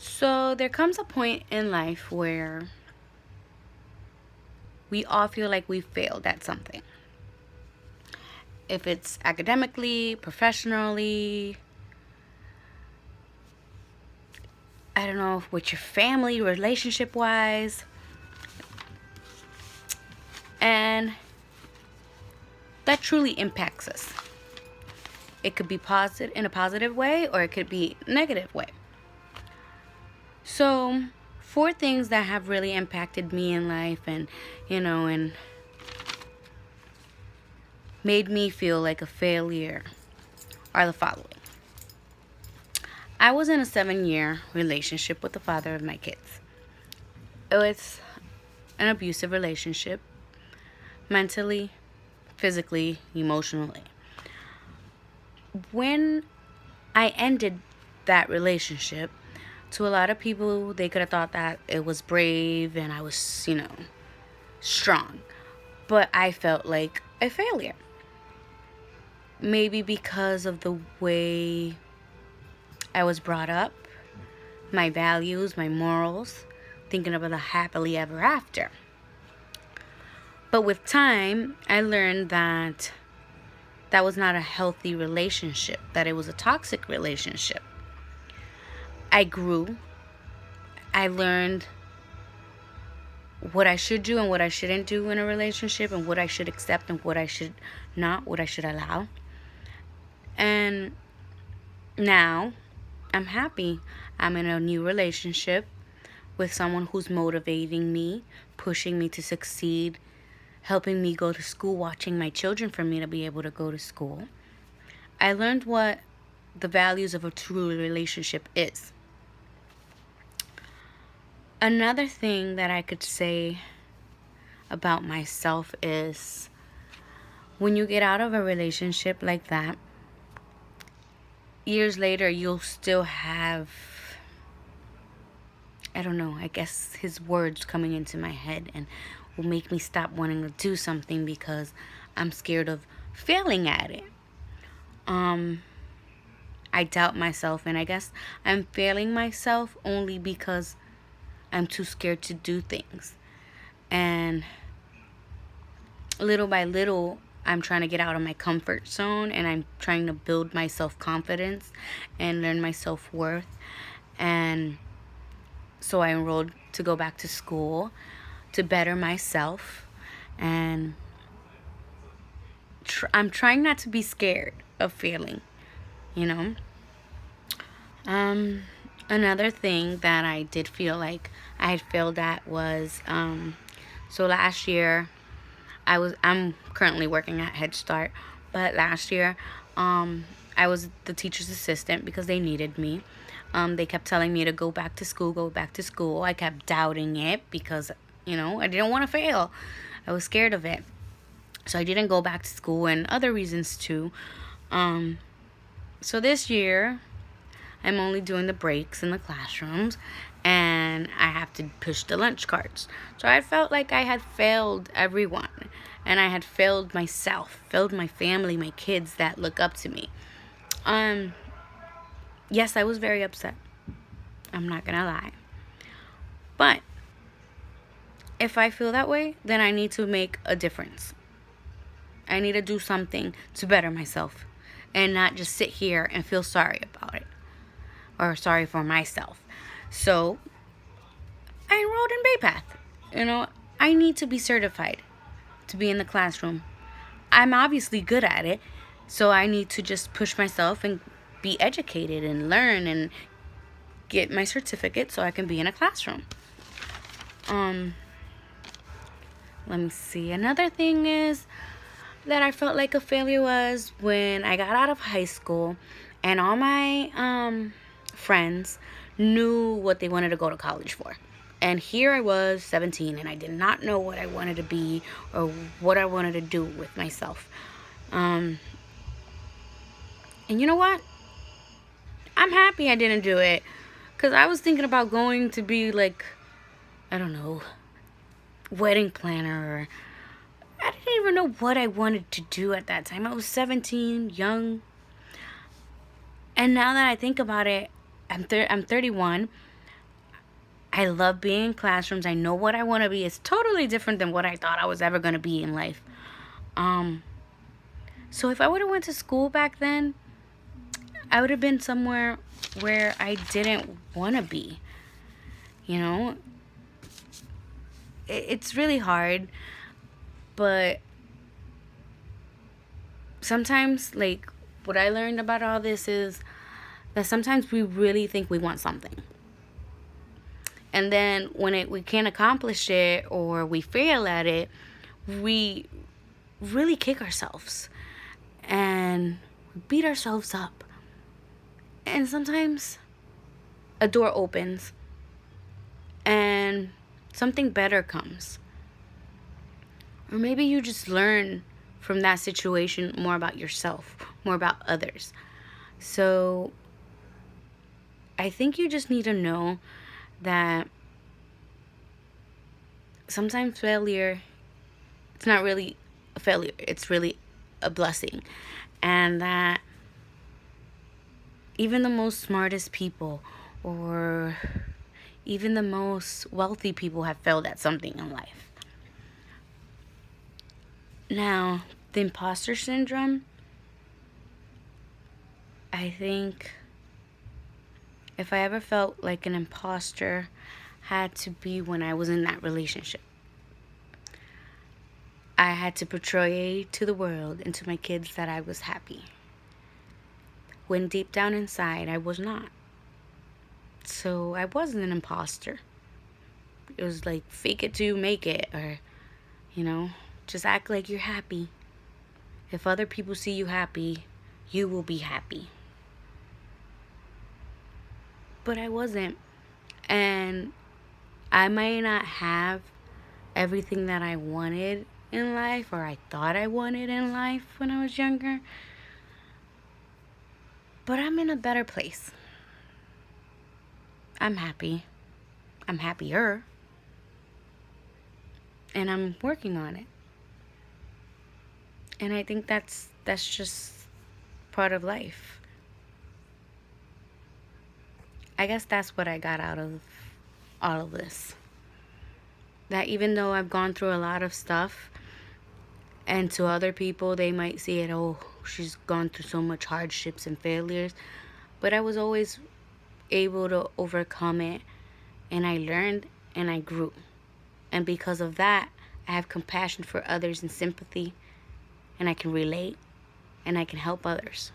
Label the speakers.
Speaker 1: So there comes a point in life where we all feel like we failed at something. If it's academically, professionally, I don't know, with your family, relationship wise. And that truly impacts us. It could be positive in a positive way, or it could be negative way. So, four things that have really impacted me in life and made me feel like a failure are the following. I was in a 7-year relationship with the father of my kids. It was an abusive relationship, mentally, physically, emotionally. When I ended that relationship, to a lot of people, they could have thought that it was brave and I was, strong. But I felt like a failure. Maybe because of the way I was brought up, my values, my morals, thinking about a happily ever after. But with time, I learned that that was not a healthy relationship, that it was a toxic relationship. I grew. I learned what I should do and what I shouldn't do in a relationship, and what I should accept and what I should not, what I should allow. And now I'm happy. I'm in a new relationship with someone who's motivating me, pushing me to succeed, helping me go to school, watching my children for me to be able to go to school. I learned what the values of a true relationship is. Another thing that I could say about myself is when you get out of a relationship like that, years later you'll still have, I don't know, I guess his words coming into my head and will make me stop wanting to do something because I'm scared of failing at it. I doubt myself, and I guess I'm failing myself only because I'm too scared to do things. And little by little, I'm trying to get out of my comfort zone, and I'm trying to build my self-confidence and learn my self-worth. And so I enrolled to go back to school to better myself. And I'm trying not to be scared of failing, you know. Another thing that I did feel like I had failed at was so last year I'm currently working at Head Start, but last year I was the teacher's assistant because they needed me. They kept telling me to go back to school, go back to school. I kept doubting it because I didn't want to fail. I was scared of it. So I didn't go back to school, and other reasons too. So this year I'm only doing the breaks in the classrooms, and I have to push the lunch carts. So I felt like I had failed everyone, and I had failed myself, failed my family, my kids that look up to me. Yes, I was very upset. I'm not gonna lie. But if I feel that way, then I need to make a difference. I need to do something to better myself and not just sit here and feel sorry about it or sorry for myself. So I enrolled in Bay Path. I need to be certified to be in the classroom. I'm obviously good at it, so I need to just push myself and be educated and learn and get my certificate so I can be in a classroom. Let me see. Another thing is that I felt like a failure was when I got out of high school and all my friends knew what they wanted to go to college for. And here I was, 17, and I did not know what I wanted to be or what I wanted to do with myself. And you know what? I'm happy I didn't do it, because I was thinking about going to be like, I don't know, wedding planner, or I didn't even know what I wanted to do at that time. I was 17, young. And now that I think about it, I'm 31. I love being in classrooms. I know what I want to be. It's totally different than what I thought I was ever going to be in life. So if I would have went to school back then, I would have been somewhere where I didn't want to be. You know, it's really hard, but sometimes, like, what I learned about all this is that sometimes we really think we want something. And then when we can't accomplish it or we fail at it, we really kick ourselves and beat ourselves up. And sometimes a door opens and something better comes. Or maybe you just learn from that situation more about yourself, more about others. So I think you just need to know that sometimes failure, it's not really a failure, it's really a blessing. And that even the most smartest people or even the most wealthy people have failed at something in life. Now, the imposter syndrome, I think if I ever felt like an imposter, had to be when I was in that relationship. I had to portray to the world and to my kids that I was happy, when deep down inside I was not. So I wasn't an imposter. It was like fake it till you make it, or just act like you're happy. If other people see you happy, you will be happy. But I wasn't. And I might not have everything that I wanted in life, or I thought I wanted in life when I was younger, but I'm in a better place. I'm happy. I'm happier. And I'm working on it. And I think that's just part of life. I guess that's what I got out of all of this. That even though I've gone through a lot of stuff, and to other people they might see it, oh, she's gone through so much hardships and failures, but I was always able to overcome it, and I learned and I grew. And because of that, I have compassion for others and sympathy, and I can relate, and I can help others.